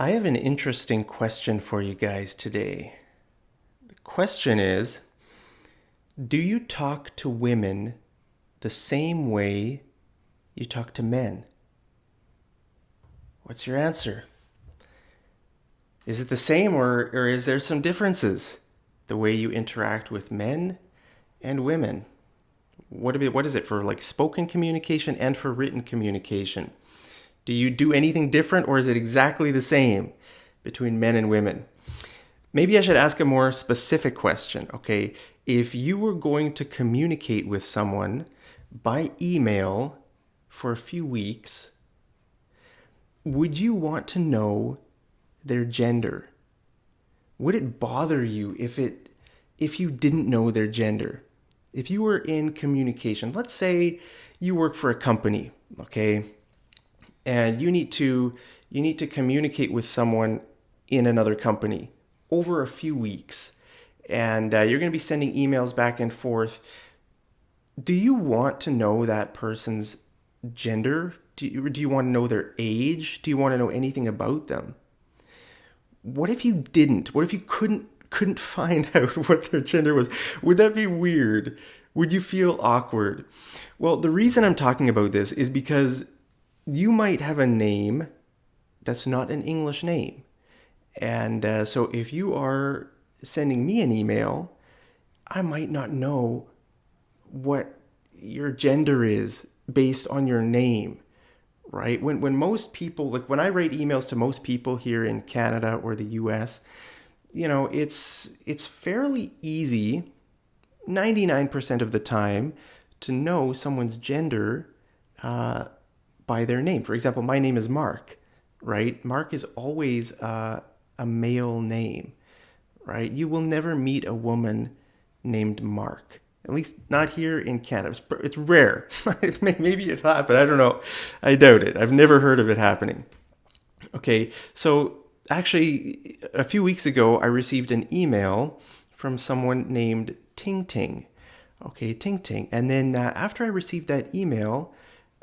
I have an interesting question for you guys today. The question is, do you talk to women the same way you talk to men? What's your answer? Is it the same or is there some differences? The way you interact with men and women. What is it for like spoken communication and for written communication? Do you do anything different or is it exactly the same between men and women? Maybe I should ask a more specific question, okay? If you were going to communicate with someone by email for a few weeks, would you want to know their gender? Would it bother you if you didn't know their gender? If you were in communication, let's say you work for a company, okay? And you need to communicate with someone in another company over a few weeks, and you're going to be sending emails back and forth. Do you want to know that person's gender? Do you want to know their age? Do you want to know anything about them? What if you didn't? What if you couldn't find out what their gender was? Would that be weird? Would you feel awkward? Well, the reason I'm talking about this is because you might have a name that's not an English name. And so if you are sending me an email, I might not know what your gender is based on your name, right? When most people, like when I write emails to most people here in Canada or the US, it's fairly easy, 99% of the time, to know someone's gender by their name. For example, my name is Mark, right? Mark is always a male name, right? You will never meet a woman named Mark. At least not here in Canada. It's rare. Maybe it happened. I don't know. I doubt it. I've never heard of it happening. Okay, so actually, a few weeks ago, I received an email from someone named Ting Ting. Okay, Ting Ting. And then after I received that email,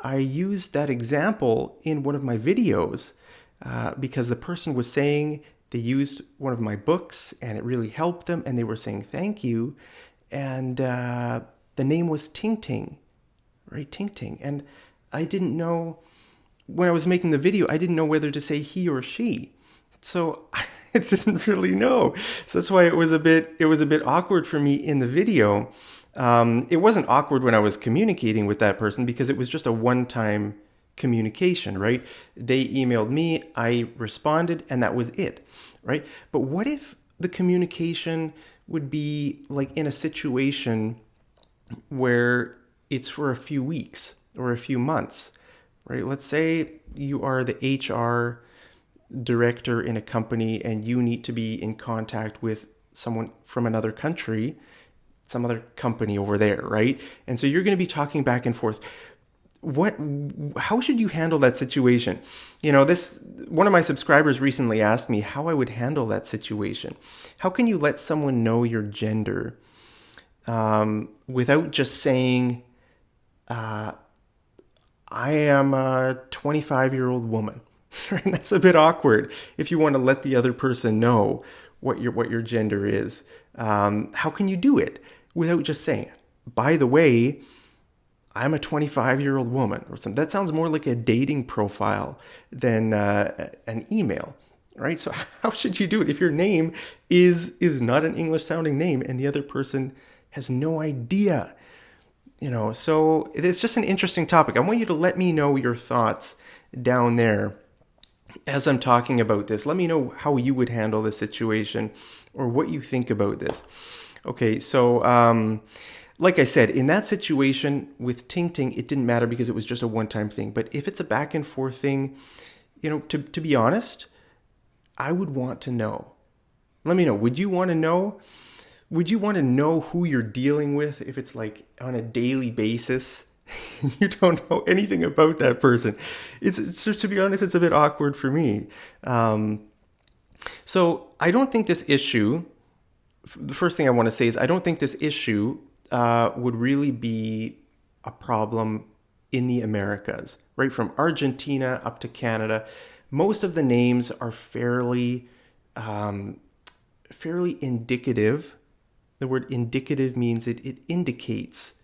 I used that example in one of my videos because the person was saying they used one of my books and it really helped them, and they were saying thank you. And the name was Ting Ting, right? Ting Ting. And I didn't know, when I was making the video, I didn't know whether to say he or she. So I didn't really know. So that's why it was a bit awkward for me in the video. It wasn't awkward when I was communicating with that person because it was just a one-time communication, right? They emailed me, I responded, and that was it, right? But what if the communication would be like in a situation where it's for a few weeks or a few months, right? Let's say you are the HR director in a company and you need to be in contact with someone from another country, some other company over there, right? And so you're going to be talking back and forth. How should you handle that situation? One of my subscribers recently asked me how I would handle that situation. How can you let someone know your gender without just saying, I am a 25-year-old woman? And that's a bit awkward if you want to let the other person know what your gender is. How can you do it without just saying, by the way, I'm a 25-year-old woman or something? That sounds more like a dating profile than an email, right? So how should you do it if your name is not an English sounding name and the other person has no idea? So it's just an interesting topic. I want you to let me know your thoughts down there as I'm talking about this. Let me know how you would handle the situation or what you think about this. Okay, so like I said, in that situation with Ting Ting, it didn't matter because it was just a one-time thing. But if it's a back and forth thing, to be honest, I would want to know. Let me know. Would you want to know? Would you want to know who you're dealing with if it's like on a daily basis? You don't know anything about that person. It's just, to be honest, it's a bit awkward for me. So I don't think this issue, the first thing I want to say is I don't think this issue would really be a problem in the Americas, right? From Argentina up to Canada, Most of the names are fairly indicative. The word indicative means it indicates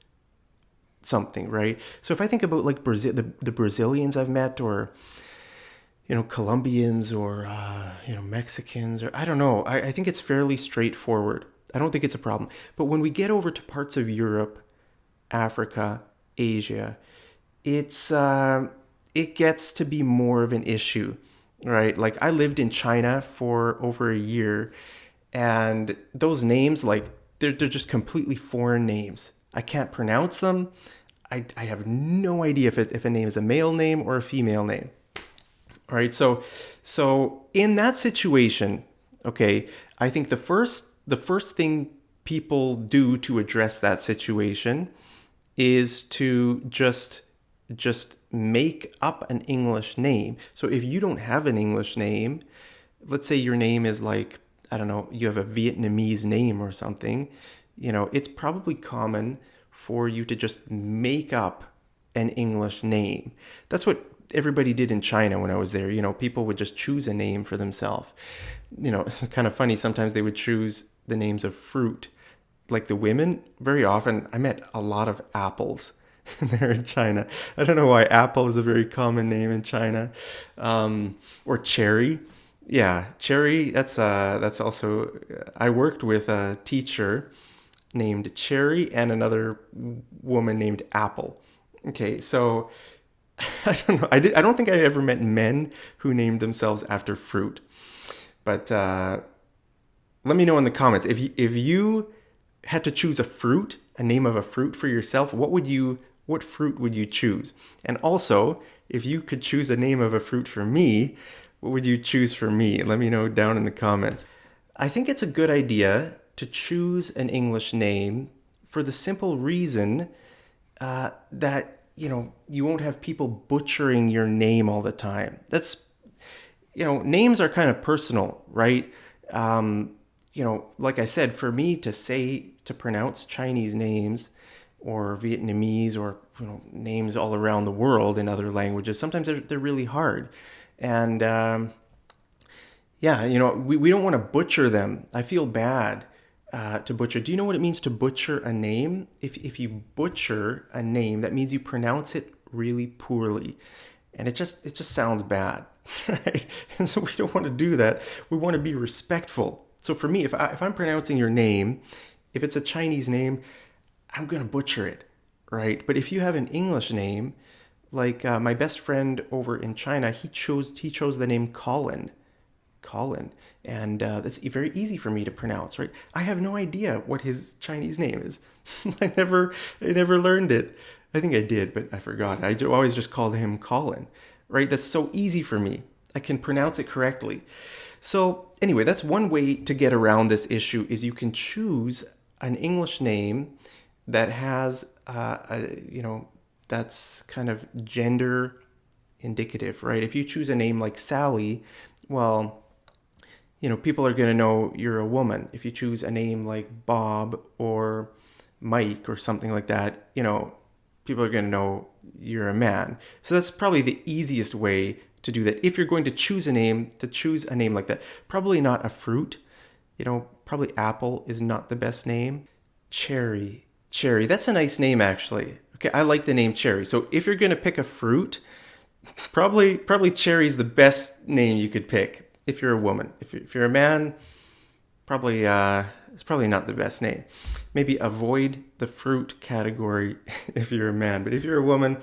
something, right? So if I think about like Brazil, the Brazilians I've met, or Colombians, or Mexicans, or I don't know. I think it's fairly straightforward. I don't think it's a problem. But when we get over to parts of Europe, Africa, Asia, it gets to be more of an issue, right? Like I lived in China for over a year, and those names, like they're just completely foreign names. I can't pronounce them. I have no idea if a name is a male name or a female name. All right, so in that situation, okay, I think the first thing people do to address that situation is to just make up an English name. So if you don't have an English name, let's say your name is like, I don't know, you have a Vietnamese name or something, it's probably common for you to just make up an English name. That's what everybody did in China when I was there. People would just choose a name for themselves. It's kind of funny. Sometimes they would choose the names of fruit. Like the women, very often, I met a lot of apples there in China. I don't know why apple is a very common name in China. Or cherry. Yeah, cherry, that's also, I worked with a teacher named Cherry and another woman named Apple. Okay, so I don't know. I don't think I ever met men who named themselves after fruit. But let me know in the comments if you had to choose a name of a fruit for yourself. What fruit would you choose? And also, if you could choose a name of a fruit for me, what would you choose for me? Let me know down in the comments. I think it's a good idea to choose an English name for the simple reason that you won't have people butchering your name all the time. Names are kind of personal, right? Like I said, for me to pronounce Chinese names or Vietnamese, or names all around the world in other languages, sometimes they're really hard. And we don't want to butcher them. I feel bad to butcher. Do you know what it means to butcher a name? If you butcher a name, that means you pronounce it really poorly, and it just sounds bad, right? And so we don't want to do that. We want to be respectful. So for me, if I'm pronouncing your name, if it's a Chinese name, I'm gonna butcher it, right? But if you have an English name, like my best friend over in China, he chose the name Colin, and that's very easy for me to pronounce, right? I have no idea what his Chinese name is. I never learned it. I think I did, but I forgot. I always just called him Colin, right? That's so easy for me. I can pronounce it correctly. So anyway, that's one way to get around this issue, is you can choose an English name that has, that's kind of gender indicative, right? If you choose a name like Sally, well, people are going to know you're a woman. If you choose a name like Bob or Mike or something like that, people are going to know you're a man. So that's probably the easiest way to do that. If you're going to choose a name like that. Probably not a fruit. Probably apple is not the best name. Cherry, that's a nice name, actually. Okay, I like the name Cherry. So if you're going to pick a fruit, probably cherry is the best name you could pick if you're a woman. If you're a man, probably it's probably not the best name. Maybe avoid the fruit category if you're a man. But if you're a woman,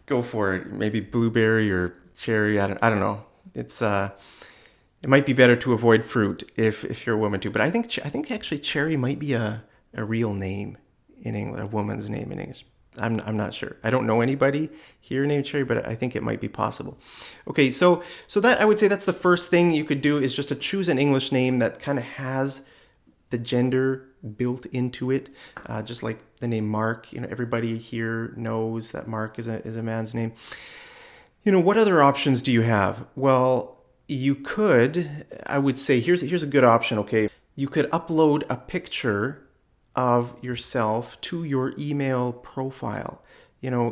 go for it. Maybe blueberry or cherry. I don't know. It might be better to avoid fruit if you're a woman too. But I think actually cherry might be a real name in English, a woman's name in English. I'm not sure. I don't know anybody here named Cherry, but I think it might be possible. Okay, so that, I would say, that's the first thing you could do, is just to choose an English name that kind of has the gender built into it, just like the name Mark. Everybody here knows that Mark is a man's name. What other options do you have? Well, you could, I would say, here's a good option. Okay, you could upload a picture of yourself to your email profile.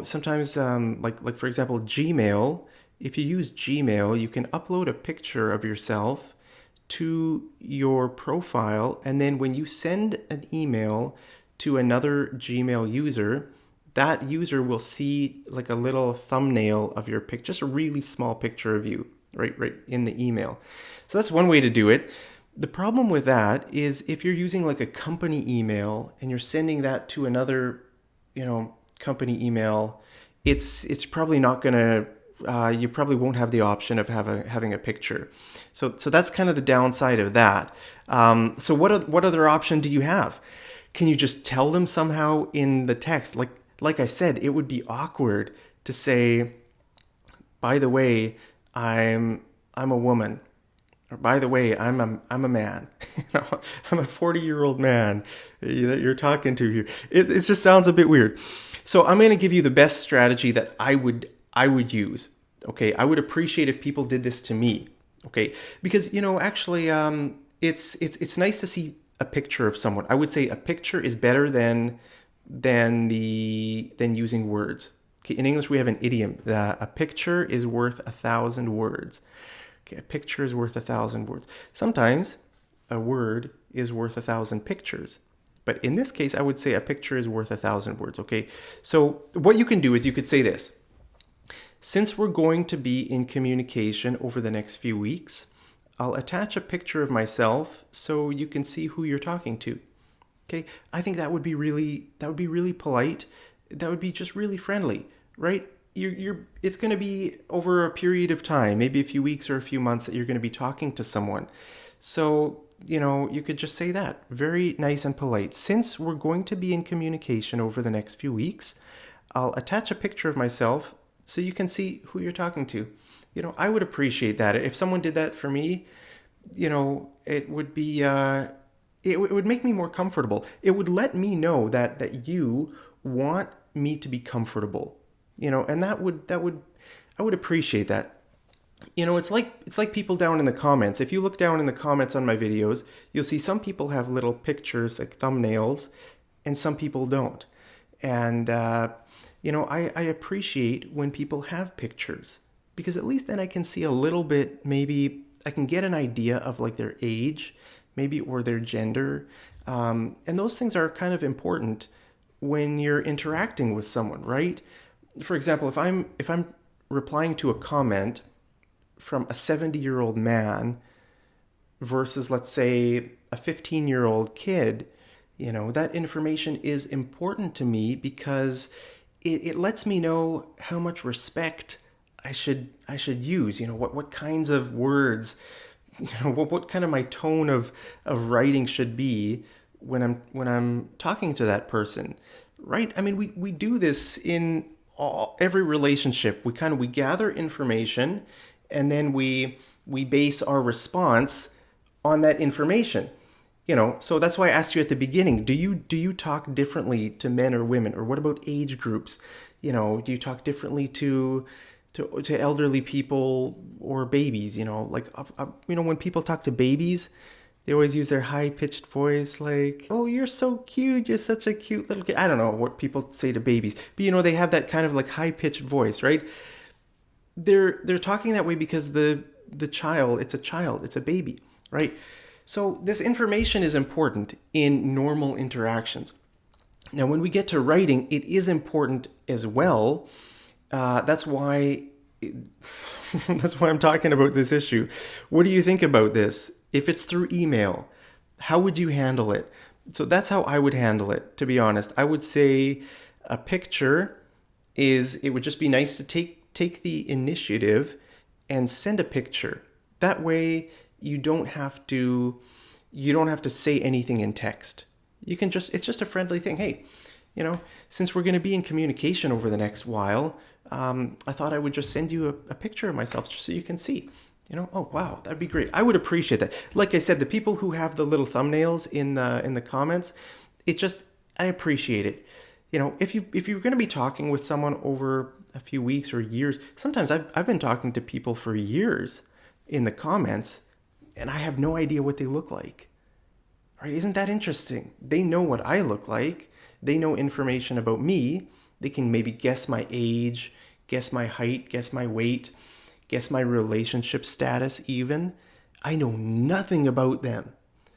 Sometimes, like for example, Gmail if you use Gmail, you can upload a picture of yourself to your profile, and then when you send an email to another Gmail user, that user will see like a little thumbnail of your picture, just a really small picture of you, right in the email. So that's one way to do it. The problem with that is if you're using like a company email and you're sending that to another, company email, it's probably not gonna. You probably won't have the option of having a picture. So that's kind of the downside of that. So what other option do you have? Can you just tell them somehow in the text? Like I said, it would be awkward to say, by the way, I'm a woman. Or by the way, I'm a man. I'm a 40-year-old man that you're talking to here. It just sounds a bit weird. So I'm going to give you the best strategy that I would use. Okay, I would appreciate if people did this to me. Okay, because actually, it's nice to see a picture of someone. I would say a picture is better than using words. Okay, in English we have an idiom that a picture is worth 1,000 words. Okay, a picture is worth 1,000 words. Sometimes a word is worth 1,000 pictures. But in this case, I would say a picture is worth 1,000 words, okay? So what you can do is you could say this. Since we're going to be in communication over the next few weeks, I'll attach a picture of myself so you can see who you're talking to. Okay? I think that would be really polite. That would be just really friendly, right? It's going to be over a period of time, maybe a few weeks or a few months that you're going to be talking to someone. So, you could just say that. Very nice and polite. Since we're going to be in communication over the next few weeks, I'll attach a picture of myself so you can see who you're talking to. I would appreciate that. If someone did that for me, it would be, it would make me more comfortable. It would let me know that you want me to be comfortable, and I would appreciate that. It's like people down in the comments. If you look down in the comments on my videos, you'll see some people have little pictures like thumbnails and some people don't. And, I appreciate when people have pictures because at least then I can see a little bit, maybe I can get an idea of like their age, maybe, or their gender. And those things are kind of important when you're interacting with someone, right? For example, if I'm replying to a comment from a 70-year-old man versus, let's say, a 15-year-old kid, that information is important to me because it lets me know how much respect I should use. What kinds of words, what kind of my tone of writing should be when I'm talking to that person, right? I mean, we do this in every relationship. We gather information and then we base our response on that information. So that's why I asked you at the beginning, do you talk differently to men or women? Or what about age groups? Do you talk differently to elderly people or babies? When people talk to babies, they always use their high-pitched voice like, oh, you're so cute, you're such a cute little kid. I don't know what people say to babies, but they have that kind of like high-pitched voice, right? They're talking that way because the child, it's a baby, right? So this information is important in normal interactions. Now, when we get to writing, it is important as well. That's why I'm talking about this issue. What do you think about this? If it's through email, how would you handle it? So that's how I would handle it, to be honest. I would say a picture it would just be nice to take the initiative and send a picture. That way you don't have to say anything in text. It's just a friendly thing. Hey, since we're going to be in communication over the next while, I thought I would just send you a picture of myself just so you can see. Oh wow, that'd be great. I would appreciate that. Like I said, the people who have the little thumbnails in the comments, I appreciate it. If you're going to be talking with someone over a few weeks or years, sometimes I've been talking to people for years in the comments, and I have no idea what they look like. Right? Isn't that interesting? They know what I look like. They know information about me. They can maybe guess my age, guess my height, guess my weight, guess my relationship status even. I know nothing about them.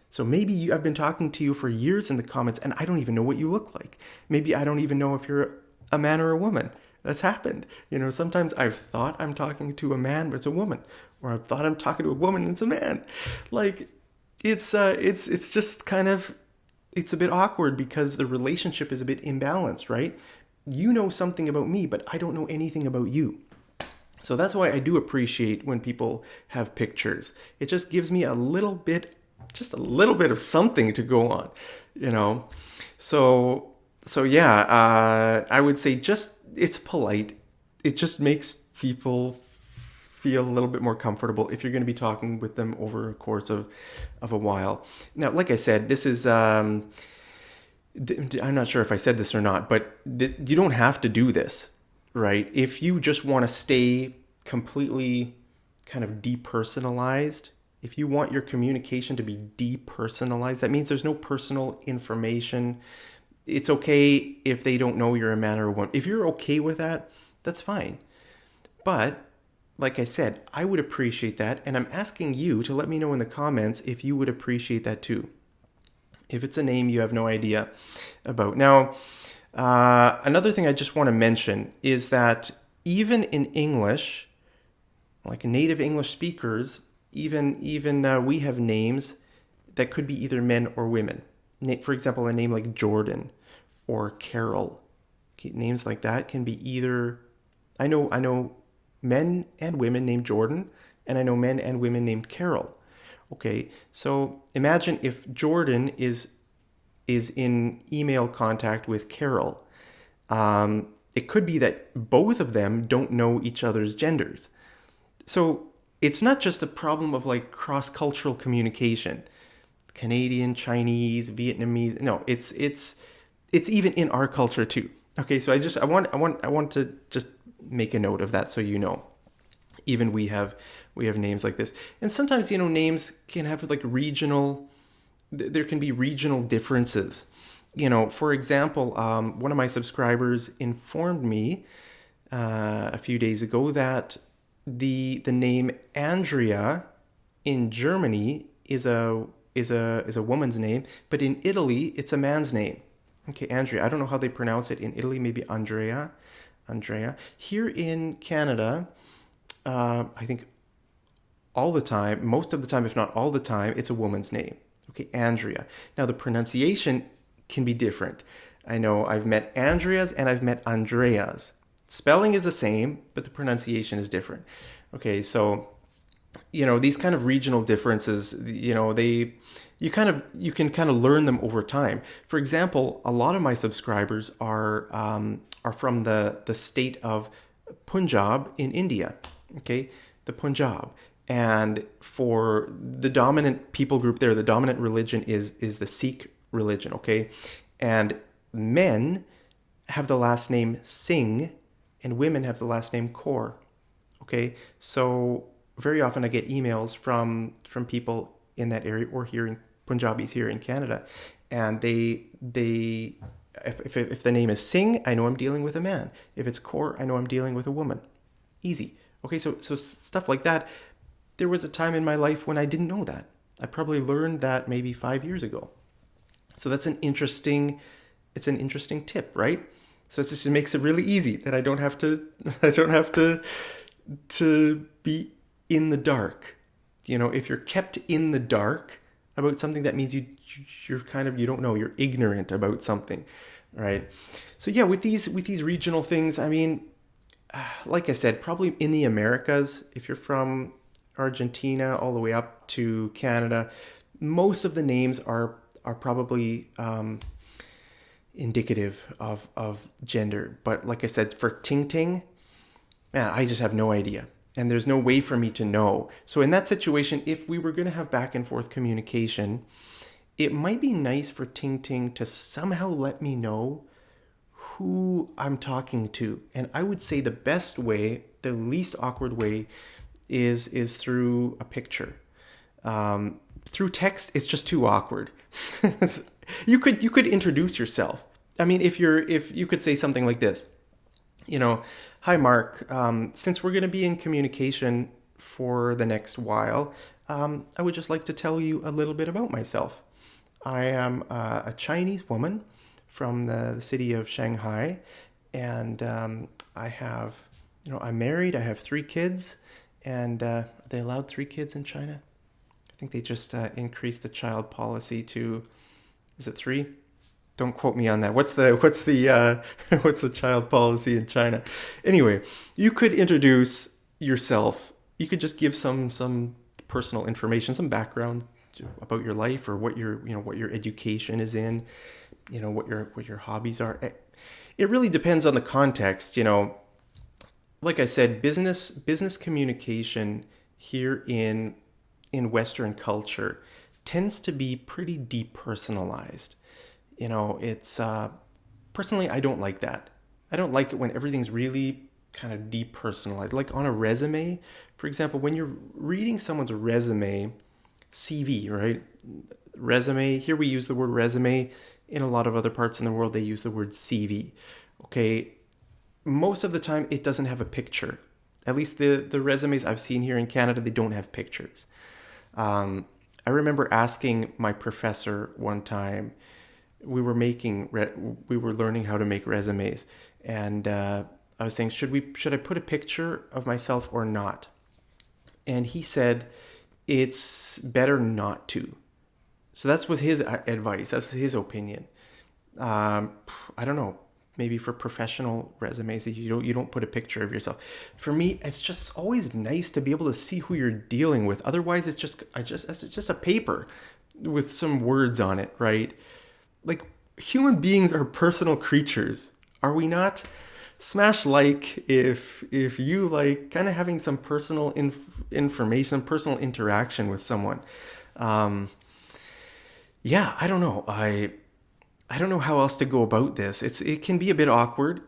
So maybe I've been talking to you for years in the comments and I don't even know what you look like. Maybe I don't even know if you're a man or a woman. That's happened. Sometimes I've thought I'm talking to a man, but it's a woman. Or I've thought I'm talking to a woman and it's a man. Like, it's just kind of, it's a bit awkward because the relationship is a bit imbalanced, right? You know something about me, but I don't know anything about you. So that's why I do appreciate when people have pictures. It just gives me just a little bit of something to go on. So yeah, I would say it's polite. It just makes people feel a little bit more comfortable if you're going to be talking with them over a course of a while. Now, like I said, this is, I'm not sure if I said this or not, but you don't have to do this, right? If you just want to stay completely kind of depersonalized, if you want your communication to be depersonalized, that means there's no personal information. It's okay if they don't know you're a man or a woman. If you're okay with that, that's fine. But like I said, I would appreciate that. And I'm asking you to let me know in the comments if you would appreciate that too. If it's a name you have no idea about. Now, another thing I just want to mention is that even in English, like native English speakers, even we have names that could be either men or women. For example, a name like Jordan or Carol. Okay, names like that can be either. I know men and women named Jordan, and I know men and women named Carol. Okay, so imagine if Jordan is in email contact with Carol. It could be that both of them don't know each other's genders. So it's not just a problem of like cross-cultural communication. Canadian, Chinese, Vietnamese. No, it's even in our culture too. Okay, so I want to just make a note of that so you know. Even we have names like this. And sometimes, names can have like there can be regional differences. For example, one of my subscribers informed me a few days ago that the name Andrea in Germany is a woman's name, but in Italy it's a man's name. Okay, Andrea. I don't know how they pronounce it in Italy. Maybe Andrea. Here in Canada, I think most of the time, if not all the time, it's a woman's name. Okay, Andrea. Now the pronunciation can be different. I know I've met Andreas and I've met Andreas. Spelling is the same, but the pronunciation is different. Okay, so these kind of regional differences, you can kind of learn them over time. For example, a lot of my subscribers are from the state of Punjab in India. Okay, the Punjab. And for the dominant people group there, the dominant religion is the Sikh religion, okay? And men have the last name Singh and women have the last name Kaur, okay? So very often I get emails from people in that area or Punjabis here in Canada, and if the name is Singh, I know I'm dealing with a man. If it's Kaur, I know I'm dealing with a woman. Easy. Okay, so stuff like that. There was a time in my life when I didn't know that. I probably learned that maybe 5 years ago. So that's an interesting tip, right? So it just makes it really easy that I don't have to be in the dark. If you're kept in the dark about something, that means you're kind of, you don't know, you're ignorant about something, right? So yeah, with these regional things, I mean, like I said, probably in the Americas, if you're from Argentina all the way up to Canada, most of the names are probably indicative of gender. But like I said, for Ting Ting, man, I just have no idea. And there's no way for me to know. So in that situation, if we were going to have back and forth communication, it might be nice for Ting Ting to somehow let me know who I'm talking to. And I would say the best way, the least awkward way, is through a picture. Through text, it's just too awkward. You could introduce yourself. I mean, if you could say something like this: you know, hi, Mark. Since we're going to be in communication for the next while, I would just like to tell you a little bit about myself. I am a Chinese woman from the city of Shanghai, and I have, I'm married. I have 3 kids, and are they allowed 3 kids in China? I think they just increased the child policy to, is it 3? Don't quote me on that. What's the child policy in China? Anyway, you could introduce yourself. You could just give some personal information, some background about your life or what your education is in, what your hobbies are. It really depends on the context. Like I said, business communication here in Western culture tends to be pretty depersonalized. It's personally, I don't like that. I don't like it when everything's really kind of depersonalized. Like on a resume, for example, when you're reading someone's resume, CV, right? Resume, here we use the word resume. In a lot of other parts in the world, they use the word CV. Okay, most of the time, it doesn't have a picture. At least the resumes I've seen here in Canada, they don't have pictures. I remember asking my professor one time, we were learning how to make resumes, and I was saying, should I put a picture of myself or not? And he said it's better not to. So that was his advice. That's his opinion. I don't know. Maybe for professional resumes, you don't put a picture of yourself. For me, it's just always nice to be able to see who you're dealing with. Otherwise, it's just a paper with some words on it, right? Like, human beings are personal creatures, are we not? Smash like if you like kind of having some personal information, personal interaction with someone. Um, yeah, I don't know. I don't know how else to go about this. It can be a bit awkward,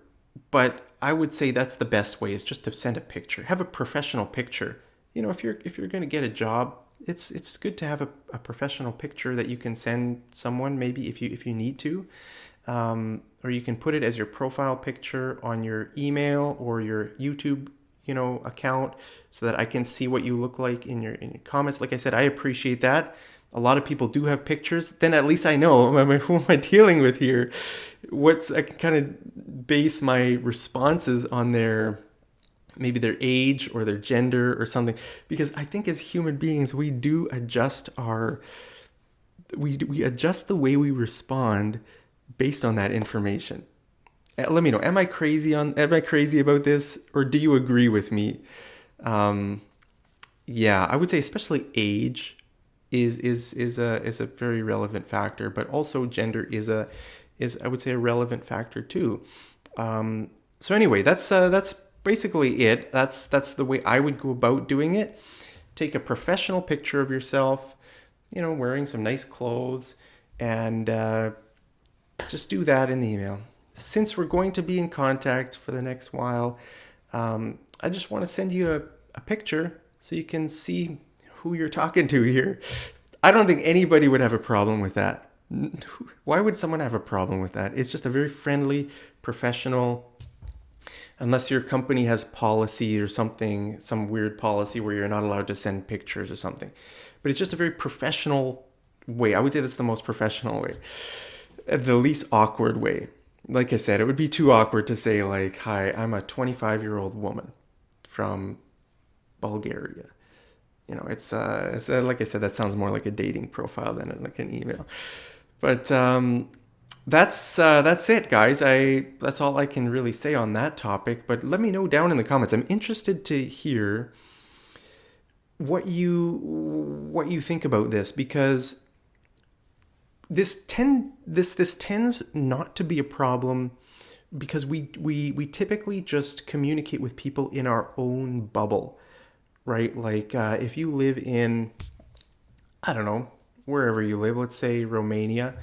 but I would say that's the best way is just to send a picture. Have a professional picture. If you're going to get a job, it's good to have a professional picture that you can send someone maybe if you need to. Or you can put it as your profile picture on your email or your YouTube, account so that I can see what you look like in your comments. Like I said, I appreciate that. A lot of people do have pictures. Then at least I know who am I dealing with here. I can kind of base my responses on maybe their age or their gender or something, because I think as human beings we do adjust we adjust the way we respond based on that information. Let me know. Am I crazy about this, or do you agree with me? Um, yeah, I would say especially age is a very relevant factor, but also gender is I would say a relevant factor too. So anyway, that's basically it. That's the way I would go about doing it. Take a professional picture of yourself, wearing some nice clothes, and just do that in the email. Since we're going to be in contact for the next while, I just want to send you a picture so you can see who you're talking to here. I don't think anybody would have a problem with that. Why would someone have a problem with that? It's just a very friendly, professional, unless your company has policy or something, some weird policy where you're not allowed to send pictures or something. But it's just a very professional way. I would say that's the most professional way, the least awkward way. Like I said, it would be too awkward to say like, "Hi, I'm a 25-year-old woman from Bulgaria." It's like I said, that sounds more like a dating profile than like an email. But that's it, guys. That's all I can really say on that topic. But let me know down in the comments. I'm interested to hear what you think about this, because this tends not to be a problem, because we typically just communicate with people in our own bubble, right? Like if you live in, I don't know, wherever you live, let's say Romania,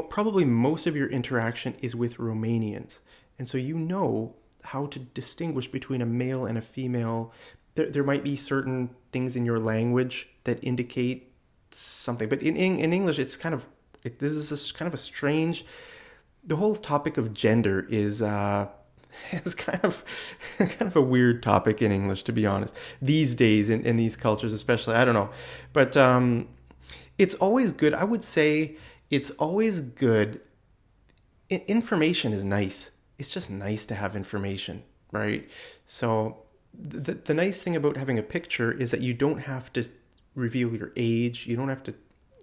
probably most of your interaction is with Romanians, and so how to distinguish between a male and a female. There might be certain things in your language that indicate something, but in English, it's this is kind of a strange. The whole topic of gender is is kind of a weird topic in English, to be honest. These days, in these cultures especially, I don't know. But it's always good. I would say it's always good. Information is nice. It's just nice to have information, right? So the nice thing about having a picture is that you don't have to reveal your age. You don't have to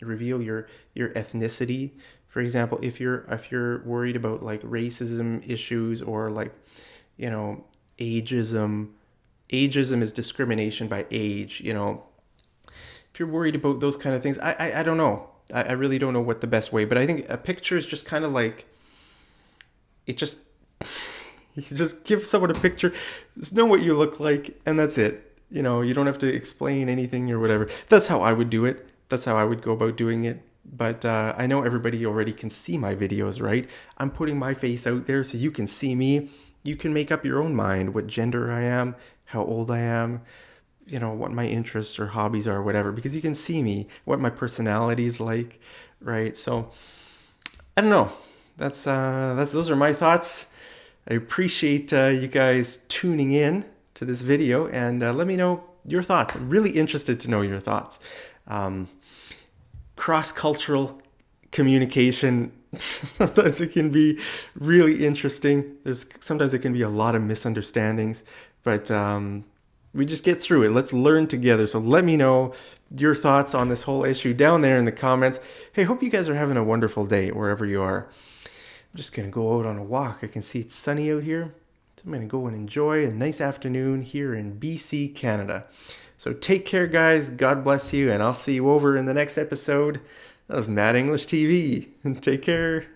reveal your ethnicity. For example, if you're worried about like racism issues or like, ageism. Ageism is discrimination by age. If you're worried about those kind of things, I don't know. I really don't know what the best way. But I think a picture is just kind of like it just you just give someone a picture, just know what you look like, and that's it. You don't have to explain anything or whatever. That's how I would do it. That's how I would go about doing it. But I know everybody already can see my videos, right? I'm putting my face out there so you can see me. You can make up your own mind what gender I am, how old I am, what my interests or hobbies are, or whatever, because you can see me, what my personality is like, right? So I don't know. That's those are my thoughts. I appreciate you guys tuning in to this video, and let me know your thoughts. I'm really interested to know your thoughts. Cross-cultural communication, sometimes it can be really interesting. Sometimes it can be a lot of misunderstandings, but we just get through it. Let's learn together. So let me know your thoughts on this whole issue down there in the comments. Hey, hope you guys are having a wonderful day wherever you are. I'm just going to go out on a walk. I can see it's sunny out here. So I'm going to go and enjoy a nice afternoon here in BC, Canada. So take care, guys. God bless you, and I'll see you over in the next episode of Mad English TV. Take care.